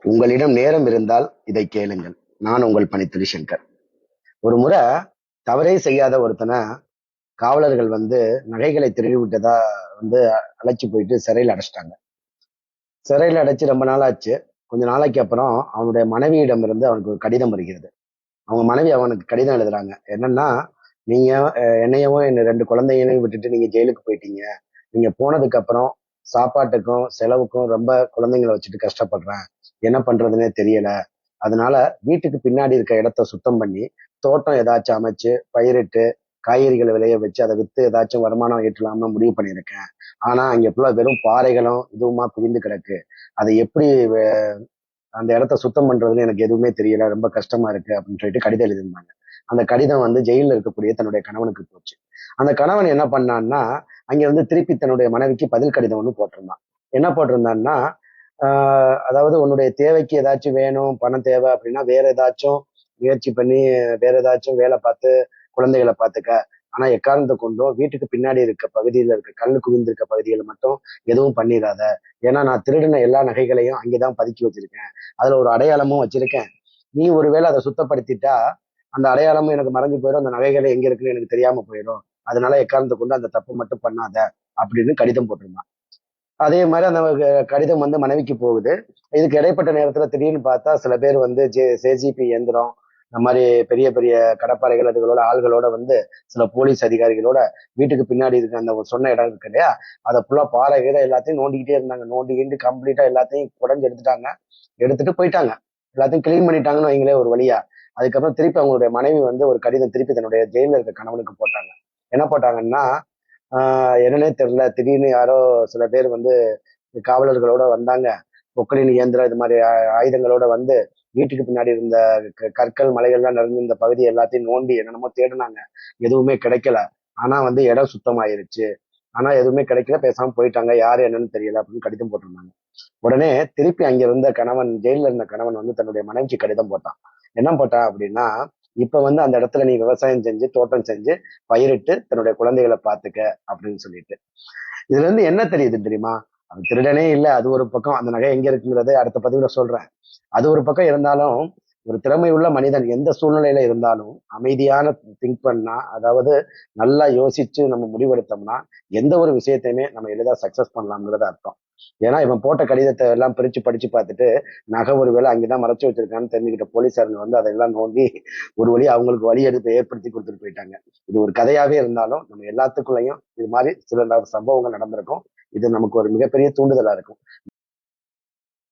உங்களிடம் நேரம் இருந்தால் இதை கேளுங்கள். நான் உங்கள் பணித்துறை சங்கர். ஒரு முறை தவறே செய்யாத ஒருத்தனை காவலர்கள் நகைகளை திருடி விட்டதா அழைச்சு போயிட்டு சிறையில் அடைச்சிட்டாங்க. சிறையில் அடைச்சு ரொம்ப நாள் ஆச்சு. கொஞ்ச நாளைக்கு அப்புறம் அவனுடைய மனைவியிடம் இருந்து அவனுக்கு ஒரு கடிதம் வருகிறது. அவங்க மனைவி அவனுக்கு கடிதம் எழுதுறாங்க. என்னன்னா, நீங்க என்னையவும் என்ன 2 குழந்தைகளையும் விட்டுட்டு நீங்க ஜெயிலுக்கு போயிட்டீங்க. நீங்க போனதுக்கு அப்புறம் சாப்பாட்டுக்கும் செலவுக்கும் ரொம்ப குழந்தைங்களை வச்சுட்டு கஷ்டப்படுறேன். என்ன பண்றதுன்னே தெரியல. அதனால வீட்டுக்கு பின்னாடி இருக்க இடத்த சுத்தம் பண்ணி தோட்டம் ஏதாச்சும் அமைச்சு பயிரிட்டு காய்கறிகளை விளைய வச்சு அதை வித்து ஏதாச்சும் வருமானம் ஈட்டலாம்னு முடிவு பண்ணியிருக்கேன். ஆனா அங்க ஃபுல்லா வெறும் பாறைகளும் இதுவுமா குவிந்து கிடக்கு. அதை எப்படி அந்த இடத்த சுத்தம் பண்றதுன்னு எனக்கு எதுவுமே தெரியல, ரொம்ப கஷ்டமா இருக்கு அப்படின்னு சொல்லிட்டு கடிதம் எழுதியிருந்தாங்க. அந்த கடிதம் ஜெயில இருக்கக்கூடிய தன்னுடைய கணவனுக்கு போச்சு. அந்த கணவன் என்ன பண்ணான்னா, அங்க திருப்பி தன்னுடைய மனைவிக்கு பதில் கடிதம் ஒண்ணு போட்டிருந்தான். என்ன போட்டிருந்தான்னா, அதாவது உன்னுடைய தேவைக்கு ஏதாச்சும் வேணும், பணம் தேவை அப்படின்னா வேற ஏதாச்சும் முயற்சி பண்ணி வேற ஏதாச்சும் வேலை பார்த்து குழந்தைகளை பார்த்துக்க. ஆனா எக்காரணத்தை கொண்டும் வீட்டுக்கு பின்னாடி இருக்க பகுதியில இருக்க கல்லு குவிந்திருக்க பகுதிகளை மட்டும் எதுவும் பண்ணிடாத. ஏன்னா நான் திருடின எல்லா நகைகளையும் அங்கேதான் பதுக்கி வச்சிருக்கேன். அதுல ஒரு அடையாளமும் வச்சிருக்கேன். நீ ஒருவேளை அதை சுத்தப்படுத்திட்டா அந்த அடையாளமும் எனக்கு மறைஞ்சு போயிடும், அந்த நகைகள் எங்க இருக்குன்னு எனக்கு தெரியாம போயிடும். அதனால எக்காரணத்தை கொண்டு அந்த தப்பு மட்டும் பண்ணாத அப்படின்னு கடிதம் போட்டிருந்தான். அதே மாதிரி அந்த கடிதம் மனைவிக்கு போகுது. இதுக்கு இடைப்பட்ட நேரத்துல திடீர்னு பார்த்தா சில பேர் ஜேசிபி இயந்திரம், இந்த மாதிரி பெரிய பெரிய கடப்பாறைகள் அதுகளோட ஆள்களோட சில போலீஸ் அதிகாரிகளோட வீட்டுக்கு பின்னாடி இருக்க அந்த சொன்ன இடம் இருக்கு இல்லையா, அதை ஃபுல்லா பாறை கீரை எல்லாத்தையும் நோண்டிக்கிட்டே இருந்தாங்க. நோண்டிக்கிட்டு கம்ப்ளீட்டா எல்லாத்தையும் குடஞ்சு எடுத்துட்டாங்க. எடுத்துட்டு போயிட்டாங்க. எல்லாத்தையும் கிளீன் பண்ணிட்டாங்கன்னு வைங்களே ஒரு வழியா. அதுக்கப்புறம் திருப்பி அவங்களுடைய மனைவி ஒரு கடிதம் திருப்பி தன்னுடைய ஜெயில இருக்க கணவனுக்கு போட்டாங்க. என்ன போட்டாங்கன்னா, என்னன்னே தெரியல, திடீர்னு யாரோ சில பேர் காவலர்களோட வந்தாங்க. பொக்களின் இயந்திரம் இது மாதிரி ஆயுதங்களோட வீட்டுக்கு பின்னாடி இருந்த கற்கள் மலைகள்லாம் நிறைந்த பகுதி எல்லாத்தையும் நோண்டி என்னென்னமோ தேடினாங்க. எதுவுமே கிடைக்கல. ஆனா இடம் சுத்தமாயிருச்சு. ஆனா எதுவுமே கிடைக்கல, பேசாம போயிட்டாங்க. யாரு என்னன்னு தெரியல அப்படின்னு கடிதம் போட்டிருந்தாங்க. உடனே திருப்பி அங்க இருந்த கணவன், ஜெயில இருந்த கணவன் தன்னுடைய மனைவிக்கு கடிதம் போட்டான். என்ன போட்டான் அப்படின்னா, இப்ப அந்த இடத்துல நீ விவசாயம் செஞ்சு தோட்டம் செஞ்சு பயிரிட்டு தன்னுடைய குழந்தைகளை பாத்துக்க அப்படின்னு சொல்லிட்டு. இதுல என்ன தெரியுது தெரியுமா? அது திருடனே இல்ல, அது ஒரு பக்கம். அந்த நகை எங்க இருக்குங்கிறது அடுத்த பதிவுல சொல்றேன். அது ஒரு பக்கம் இருந்தாலும், ஒரு திறமை உள்ள மனிதன் எந்த சூழ்நிலையில இருந்தாலும் அமைதியான திங்க் பண்ணா, அதாவது நல்லா யோசிச்சு நம்ம முடிவெடுத்தோம்னா எந்த ஒரு விஷயத்தையுமே நம்ம எளிதா சக்சஸ் பண்ணலாம்ங்கிறது அர்த்தம். ஏன்னா இவன் போட்ட கடிதத்தை எல்லாம் பிரிச்சு படிச்சு பார்த்துட்டு நகை ஒருவேளை அங்கதான் மறைச்சு வச்சிருக்கான்னு தெரிஞ்சுக்கிட்ட போலீசாருங்க அதெல்லாம் நோண்டி ஒரு வழி அவங்களுக்கு வழி எடுத்து ஏற்படுத்தி கொடுத்துட்டு போயிட்டாங்க. இது ஒரு கதையாவே இருந்தாலும் நம்ம எல்லாத்துக்குள்ளயும் இது மாதிரி சில சம்பவங்கள் நடந்திருக்கும். இது நமக்கு ஒரு மிகப்பெரிய தூண்டுதலா இருக்கும்.